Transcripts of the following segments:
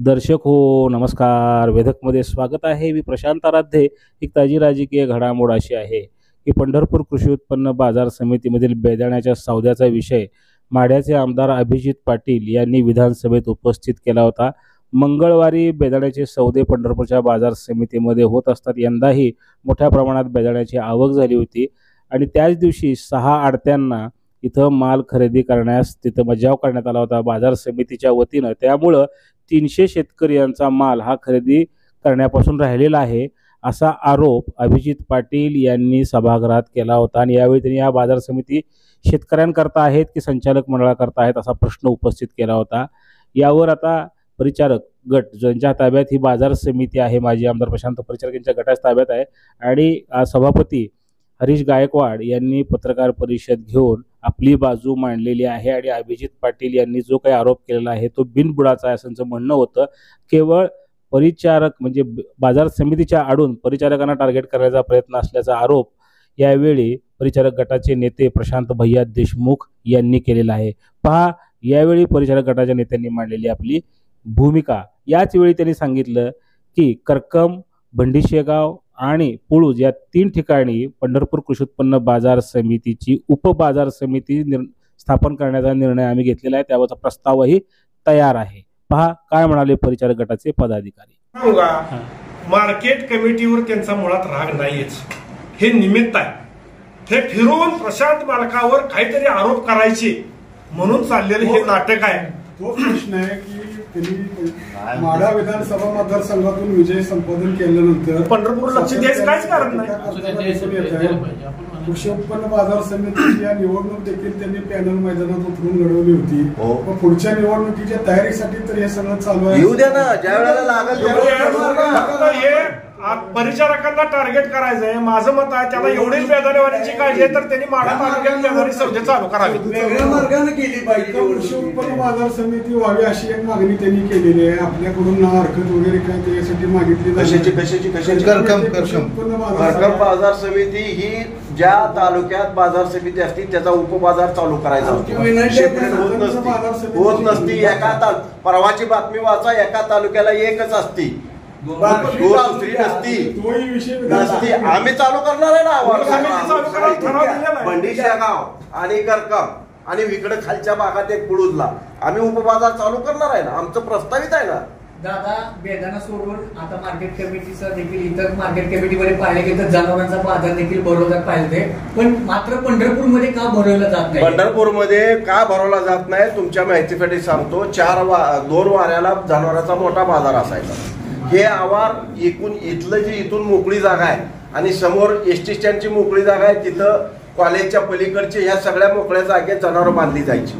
दर्शक हो नमस्कार. वेधकमध्ये स्वागत आहे. मी प्रशांत आराध्य. एक ताजी राजकीय घडामोड अशी आहे की पंढरपूर कृषी उत्पन्न बाजार समितीमधील बेदाण्याच्या सौद्याचा विषय माढ्याचे आमदार अभिजित पाटील यांनी विधानसभेत उपस्थित केला होता. मंगळवारी बेदाण्याचे सौदे पंढरपूरच्या बाजार समितीमध्ये होत असतात. यंदाही मोठ्या प्रमाणात बेदाण्याची आवक झाली होती आणि त्याच दिवशी 6 आडत्यांना इथं माल खरेदी करण्यास तिथं मज्जाव करण्यात आला होता बाजार समितीच्या वतीनं. त्यामुळं 300 शेतकऱ्यांचा माल हा खरेदी करण्यापासून राहिलेला आहे असा आरोप अभिजित पाटील यांनी सभागृहात केला होता. आणि यावेळी त्यांनी या बाजार समिती शेतकऱ्यांकरता आहेत की संचालक मंडळाकरता आहेत असा प्रश्न उपस्थित केला होता. यावर आता परिचारक गट ज्यांच्या ताब्यात ही बाजार समिती आहे, माजी आमदार प्रशांत परिचारक यांच्या गटाच्या ताब्यात आहे आणि सभापती हरीश गायकवाड यांनी पत्रकार परिषद घेऊन आपली बाजू मांडलेली आहे. आणि अभिजित पाटील यांनी जो काही आरोप केलेला आहे तो बिनबुडाचा आहे असं म्हणणं होतं. केवळ परिचारक म्हणजे बाजार समितीच्या आडून परिचारकांना टार्गेट करण्याचा प्रयत्न असल्याचा आरोप यावेळी परिचारक गटाचे नेते प्रशांत भैया देशमुख यांनी केलेला आहे. पहा यावेळी परिचारक गटाच्या नेत्यांनी मांडलेली आपली भूमिका. याच वेळी त्यांनी सांगितलं की करकम, भंडीशेगाव आणि पुळूज या 3 ठिकाणी पंढरपूर कृषी उत्पन्न बाजार समितीची उपबाजार समिती स्थापन करण्याचा निर्णय आम्ही घेतलेला आहे. त्यावरचा प्रस्तावही तयार आहे. पहा काय म्हणाले परिचारक गटाचे पदाधिकारी. मार्केट कमिटीवर त्यांचा मुळात राग नाहीच, हे निमित्त आहे. हे फिरून प्रशांत मालकावर काहीतरी आरोप करायचे म्हणून चाललेलं हे नाटक आहे. तो प्रश्न आहे की त्यांनी माढा विधानसभा मतदारसंघातून विजय संपादन केल्यानंतर पंढरपूर लक्ष द्यायचं काहीच कारण नाही. कृषी उत्पन्न बाजार समितीची या निवडणूक देखील त्यांनी पॅनल मैदानात उतरून लढवली होती. मग पुढच्या निवडणुकीच्या तयारीसाठी तर हे सगळं चालू आहे. येऊ द्या ना, ज्या वेळेला लागेल परिचारकांना टार्गेट करायचं आहे. माझं मत आहे त्याला एवढीच बेदाणेवारीची काळजी आहे तर त्यांनी माढा तालुक्यात बेदाणी सौदे चालू करावी, वेगळ्या मार्गाने केली पाहिजे. कृषी उत्पन्न बाजार समिती व्हावी अशी एक मागणी त्यांनी केलेली आहे. आपल्याकडून ना हरकत वगैरे काय त्यासाठी मागितली. कशाची करकम बाजार समिती ही ज्या तालुक्यात बाजार समिती असती त्याचा उपबाजार चालू करायचा होत नसती. एका परवाची बातमी वाचा, एका तालुक्याला एकच असती, दुसरी नसती. आम्ही चालू करणार आहे ना भंडीशेगाव आणि करकम आणि इकडे खालच्या भागात एक पुळूजला आम्ही उपबाजार चालू करणार आहे ना. आमचं प्रस्तावित आहे ना. दादा बेदाणा सोडून आता मार्केट कमिटीचा देखील इतर मार्केट कमिटीमध्ये पाहिले की तर जनावरांचा बाजार देखील भरवला पाहिजे, पण मात्र पंढरपूरमध्ये का भरवला जात नाही? पंढरपूरमध्ये का भरवला जात नाही तुमच्या माहितीसाठी सांगतो. 2 वाऱ्याला जनावरांचा मोठा बाजार असायचा. हे आवार एकूण इथून मोकळी जागा आहे आणि समोर एसटी स्टँडची मोकळी जागा आहे. तिथं कॉलेजच्या पलीकडचे ह्या सगळ्या मोकळ्या जागेत जनावरं बांधली जायची.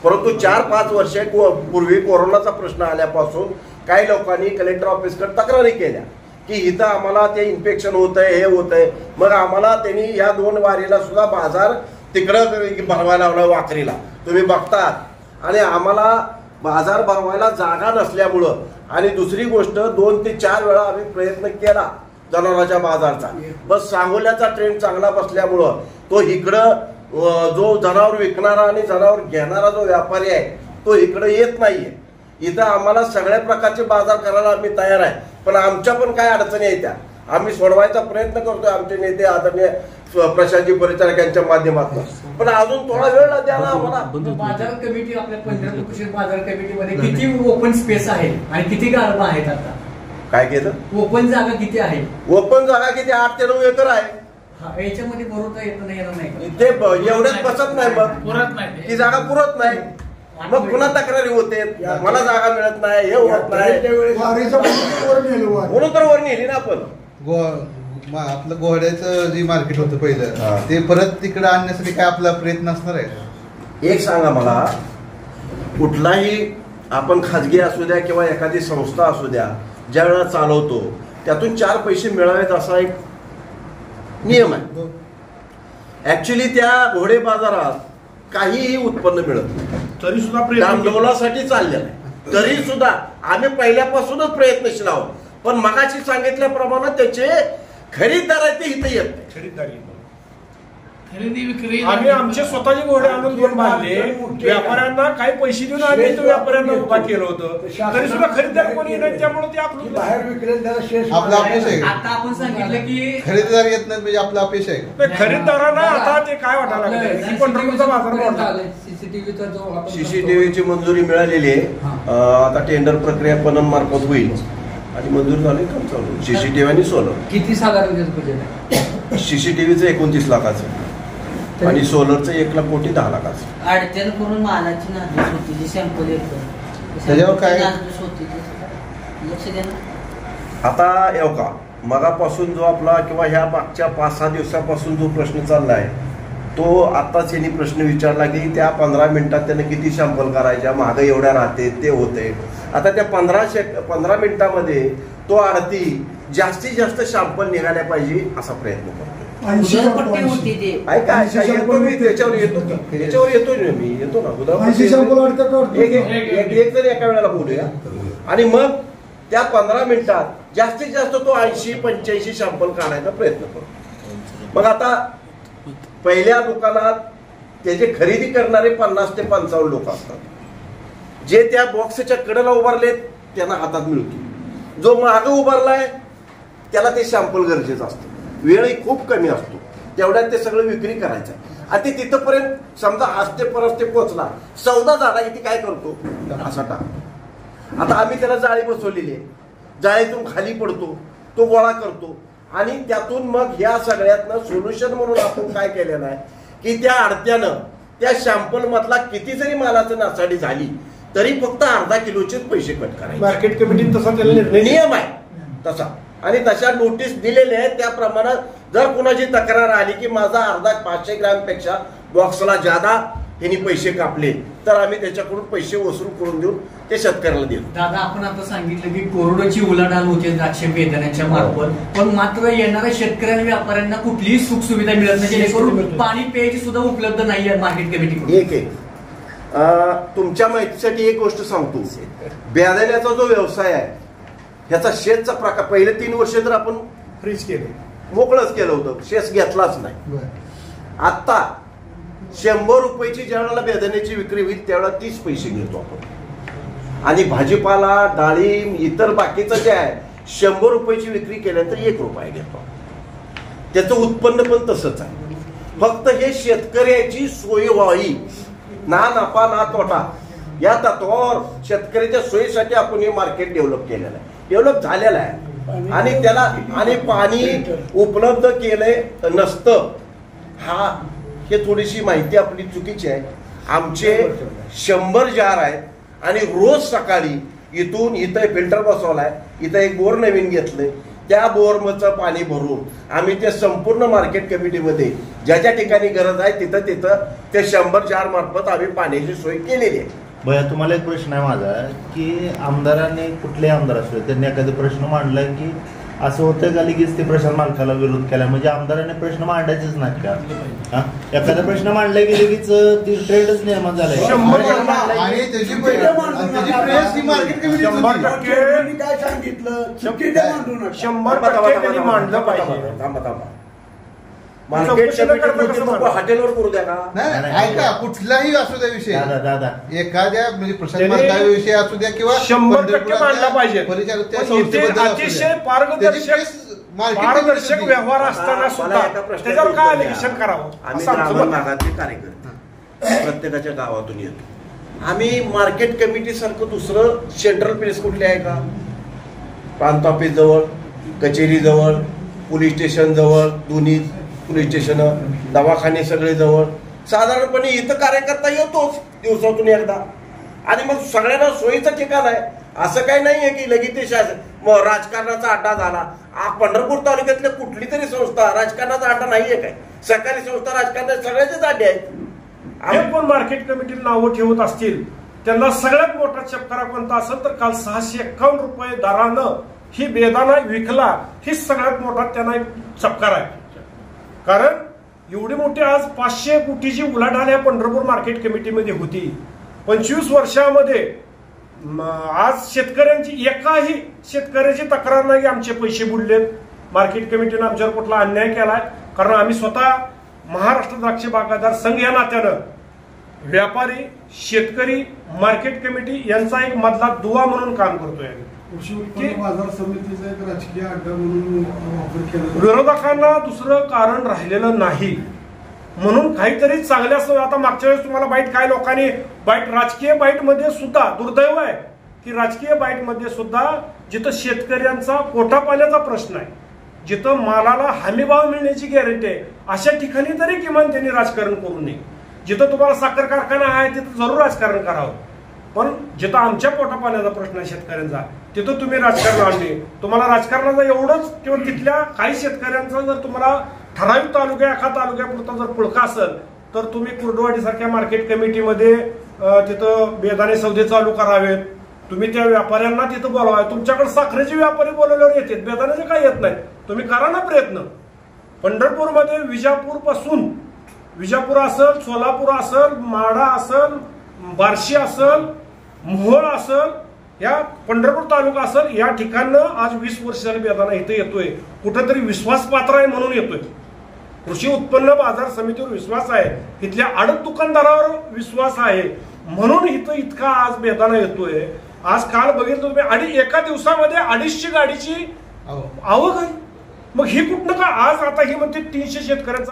परंतु 4-5 वर्षे पूर्वी कोरोनाचा प्रश्न आल्यापासून काही लोकांनी कलेक्टर ऑफिसकडे तक्रारी केल्या की इथं आम्हाला ते इन्फेक्शन होतंय, हे होतंय. मग आम्हाला त्यांनी या 2 वारीला सुद्धा बाजार तिकडं भरवायला लावला वाकरीला, तुम्ही बघतात. आणि आम्हाला बाजार भरवायला जागा नसल्यामुळं आणि दुसरी गोष्ट 2 ते 4 वेळा आम्ही प्रयत्न केला जनावरांच्या बाजारचा. बस सांगोल्याचा ट्रेंड चांगला बसल्यामुळं तो इकडं जो जनावर विकणारा आणि जनावर घेणारा जो व्यापारी आहे तो इकडं येत नाहीये. इथं आम्हाला सगळ्या प्रकारचे बाजार करायला आम्ही तयार आहे, पण आमच्या पण काय अडचणी आहेत त्या आम्ही सोडवायचा प्रयत्न करतोय आमचे नेते आदरणीय प्रशांतजी परिचारक यांच्या माध्यमातून. पण अजून थोडा वेळ द्या ना आम्हाला. बाजार कमिटी आपल्या पंढरपूर कृषी बाजार कमिटीमध्ये किती ओपन स्पेस आहे आणि किती गाळपा आहेत? आता काय केलं? ओपन जागा किती आहे? ओपन जागा किती? 8 ते 9 एकर आहे. याच्यामध्ये भरवता येत नाही. ते एवढेच बसत नाही, मग पुरत नाही, ती जागा पुरत नाही. मग पुन्हा तक्रारी होते, मला जागा मिळत नाही, हे होत नाही. म्हणून तर वर नेली ना आपण. आपलं घोड्याचं जे मार्केट होतं पहिलं ते परत तिकडे आणण्यासाठी काय आपला प्रयत्न असणार आहे? एक सांगा मला, कुठलाही आपण खाजगी असू द्या किंवा एखादी संस्था असू द्या, ज्या वेळेला चालवतो त्यातून 4 पैसे मिळावेत असा एक नियम आहे. ऍक्च्युली त्या घोडे बाजारात काहीही उत्पन्न मिळत तरी सुद्धा आंदोलनासाठी चाललेलं आहे. तरी सुद्धा आम्ही पहिल्यापासूनच प्रयत्नशील आहोत. पण मगाशी सांगितल्याप्रमाणे त्याचे खरीददार आहेत ते इथे येत नाही. खरीददारी खरेदी विक्री आम्ही आमचे स्वतःचे घोडे आणून दोन बांधले, व्यापाऱ्यांना काही पैसे देऊन आम्ही तो व्यापाऱ्यांना उभा केलं होतं, तरी सुद्धा खरेदीदार कोणी नाही, त्यामुळे ते आपलं बाहेर विक्रेल त्याला शेष आपला अपयश आहे. आता आपण सांगितलं की खरेदीदार येत नाही म्हणजे आपला अपयश आहे. खरेदीदारांना आता ते काय वाटायला लागलं की पंढरपूरचा बाजार मोठा. सीसीटीव्हीचा जो आपण सीसीटीव्हीची मंजुरी मिळालेली आहे. आता टेंडर प्रक्रिया पणन मार्फत होईल आणि मंजूर झाले, काम चालू. सीसीटीव्ही आणि सोलर. किती साधारण बजेट आहे? सीसीटीव्हीचं 29 लाखाचं आणि सोलरचं 1,10,00,000. अडचण करून मालाची नादूस होती, जी सॅम्पल येतो त्याच्यावर काय? नादूस होती लक्ष द्या ना. आता येऊ का, मगापासून जो आपला किंवा ह्या मागच्या 5-6 दिवसापासून जो प्रश्न चाललाय तो आताच यांनी प्रश्न विचारला की त्या 15 मिनिटात त्याने किती सॅम्पल करायच्या, महागाई एवढ्या राहते, ते होते. आता त्या 15 मिनिटामध्ये तो आरती जास्तीत जास्त सॅम्पल निघाल्या पाहिजे असा प्रयत्न करतो. उधळपट्टी होती ते. येतो मी त्याच्यावर येतो मी येतो ना एक जरी एका वेळेला बोलूया आणि मग त्या 15 मिनिटात जास्तीत जास्त तो 80-85 सॅम्पल काढायचा प्रयत्न करतो. मग आता पहिल्या दुकानात त्याचे खरेदी करणारे 50 ते 55 लोक असतात. जे त्या बॉक्सच्या कडेला उभारलेत त्यांना हातात मिळतो. जो मागे उभारलाय त्याला ते सॅम्पल गरजेचं असतं. वेळही खूप कमी असतो, तेवढ्यात ते सगळं विक्री करायचं. आणि ते तिथपर्यंत समजा हस्ते परस्ते पोहोचला, सौदा झाला की काय करतो, असा टाकतो. आता आम्ही त्याला जाळी बसवलेली आहे, जाळीतून खाली पडतो, तो गोळा करतो आणि त्यातून मग ह्या सगळ्यातनं सोल्युशन म्हणून आपण काय केलेलं आहे की त्या आडत्यानं त्या सॅम्पल मधला किती जरी मालाची नासाडी झाली तरी फक्त अर्धा किलोचेच पैसे कट करायचे. मार्केट कमिटीने तसा त्याला नियम आहे तसा, आणि तशा नोटीस दिलेल्या आहेत. त्या प्रमाणात जर कुणाची तक्रार आली की माझा अर्धा 500 ग्रॅमपेक्षा बॉक्सला जादा यांनी पैसे कापले तर आम्ही त्याच्याकडून पैसे वसूल करून देऊन ते शेतकऱ्याला देतो. दादा, आपण आता सांगितलं की कोरडोची उलाढाल होते द्राक्ष बेदाण्याच्या मार्फत, पण मात्र येणाऱ्या शेतकऱ्यांना व्यापाऱ्यांना कुठलीही सुख सुविधा मिळत नाही, जेणेकरून पाणी प्यायची सुद्धा उपलब्ध नाही आहे मार्केट कमिटीकडून. एक तुमच्या माहितीसाठी एक गोष्ट सांगतो. बेदाण्याचा जो व्यवसाय आहे ह्याचा शेतचा प्रकार पहिले 3 वर्ष तर आपण फ्रीज केले, मोकळंच केलं होतं, शेत घेतलाच नाही. आता 100 रुपयाची ज्या वेळेला बेदाण्याची विक्री होईल त्यावेळेला 30 पैसे घेतो आपण. आणि भाजीपाला, डाळिंब, इतर बाकीचं जे आहे 100 रुपयाची विक्री केल्यानंतर 1 रुपया घेतो. त्याचं उत्पन्न पण तसंच आहे. फक्त हे शेतकऱ्याची सोय व्हावी, ना नफा ना तोटा या तत्वावर शेतकऱ्याच्या सोयीसाठी आपण हे मार्केट डेव्हलप केलेलं आहे, डेव्हलप झालेलं आहे. आणि त्याला आणि पाणी उपलब्ध केलंय नसतं हे थोडीशी माहिती आपली चुकीची आहे. आमचे 100 जार आहेत आणि रोज सकाळी इथून इथं फिल्टर बसवलाय, इथं एक बोर नवीन घेतलंय, त्या बोरचं पाणी भरून आम्ही ते संपूर्ण मार्केट कमिटीमध्ये ज्या ज्या ठिकाणी गरज आहे तिथं ते 100 जार मार्फत आम्ही पाण्याची सोय केलेली आहे. भैया, तुम्हाला एक प्रश्न आहे माझा की आमदारांनी, कुठलेही आमदार असले त्यांनी एखादा प्रश्न मांडलाय की असं होतं का लगेच ते प्रशांत मालकाला विरोध केला, म्हणजे आमदारांनी प्रश्न मांडायचेच नाहीत का? एखादा प्रश्न मांडला की लगेच ती ट्रेंडच निर्माण झालाय. काय सांगितलं 100% मांडलं पाहिजे. हॉटेलवर करू द्या ना. ऐका, कुठलाही असू द्या विषय, दादा एखाद्या म्हणजे प्रशांत मालकाचा विषय असू द्या किंवा 100% मांडला पाहिजे. अतिशय पारदर्शक व्यवहार असताना सुद्धा त्याच्यावर काय अलिगेशन करावं. आम्ही ग्रामीण भागातले कार्यकर्ते प्रत्येकाच्या गावातून येतो. आम्ही मार्केट कमिटी सारखं दुसरं सेंट्रल प्लेस कुठले आहे का? प्रांत ऑफिस जवळ, कचेरी जवळ, पोलीस स्टेशन जवळ, दोन्ही पोलीस स्टेशन, दवाखाने सगळे जवळ. साधारणपणे इथं कार्यकर्ता येतोच दिवसातून एकदा आणि मग सगळ्यांना सोयीचं ठिकाण आहे. असं काही नाहीये की लगेच ते राजकारणाचा अड्डा झाला. पंढरपूर तालुक्यातल्या कुठली तरी संस्था राजकारणाचा अड्डा नाहीये काय? सरकारी संस्था राजकारणाचे सगळ्याचेच अड्डे आहेत. हे पण मार्केट कमिटीला नावं ठेवत असतील त्यांना सगळ्यात मोठा चपकारा कोणता असेल तर काल 651 रुपये दरानं ही बेदाणा विकला, ही सगळ्यात मोठा त्यांना एक चपकार आहे. कारण एवढी मोठी आज 500 कोटीची उलाढाल या पंढरपूर मार्केट कमिटीमध्ये होती. 25 वर्षामध्ये आज शेतकऱ्यांची एकाही शेतकऱ्याची तक्रार नाही आमचे पैसे बुडलेत, मार्केट कमिटीने आमच्यावर कुठला अन्याय केलाय. कारण आम्ही स्वतः महाराष्ट्र द्राक्ष बागायतदार संघ या नात्यानं व्यापारी, शेतकरी, मार्केट कमिटी यांचा एक मधला दुवा म्हणून काम करतोय. कृषी उत्पन्न बाजार समितीचा एक राजकीय अड्डा म्हणून वापर केला. विरोधकांना दुसरं कारण राहिलेलं नाही म्हणून काहीतरी चांगल्या आता मागच्या वेळेस तुम्हाला बाईट काय लोकांनी बाईट राजकीय बाईट मध्ये सुद्धा दुर्दैव आहे की राजकीय बाईट मध्ये सुद्धा जिथं शेतकऱ्यांचा पोटापाण्याचा प्रश्न आहे, जिथं मालाला हमीभाव मिळण्याची गॅरंटी आहे, अशा ठिकाणी तरी किमान त्यांनी राजकारण करू नये. जिथं तुम्हाला साखर कारखाना आहे तिथं जरूर राजकारण करावं, पण जिथं आमच्या पोटापाण्याचा प्रश्न आहे शेतकऱ्यांचा तिथं तुम्ही राजकारण आणले. तुम्हाला राजकारणाचं एवढंच किंवा तिथल्या काही शेतकऱ्यांचा जर तुम्हाला ठराविक तालुक्या एका तालुक्यापुरता जर पुळका असेल तर तुम्ही कुर्डवाडी सारख्या मार्केट कमिटीमध्ये तिथं बेदाणे सौदे चालू करावेत. तुम्ही त्या व्यापाऱ्यांना तिथं बोलवाय. तुमच्याकडे साखरेचे व्यापारी बोलवल्यावर येतात, बेदाण्याचे काय येत नाही. तुम्ही करा ना प्रयत्न. पंढरपूरमध्ये विजापूर असेल, सोलापूर असेल, माढा असेल, बार्शी असेल, मोहोळ असेल, या पंढरपूर तालुका असेल, या ठिकाणं आज 20 वर्ष झाली बेदाणा इथं येतोय. कुठेतरी विश्वासपात्र आहे म्हणून येतोय. कृषी उत्पन्न बाजार समितीवर विश्वास आहे, इथल्या आडत दुकानदारावर विश्वास आहे म्हणून इथं इतका आज बेदाणा येतोय. आज काल बघितलं तुम्ही एका दिवसामध्ये 250 गाडीची आवक आहे. मग ही कुठनं का आज आता ही म्हणते 300 शेतकऱ्यांचा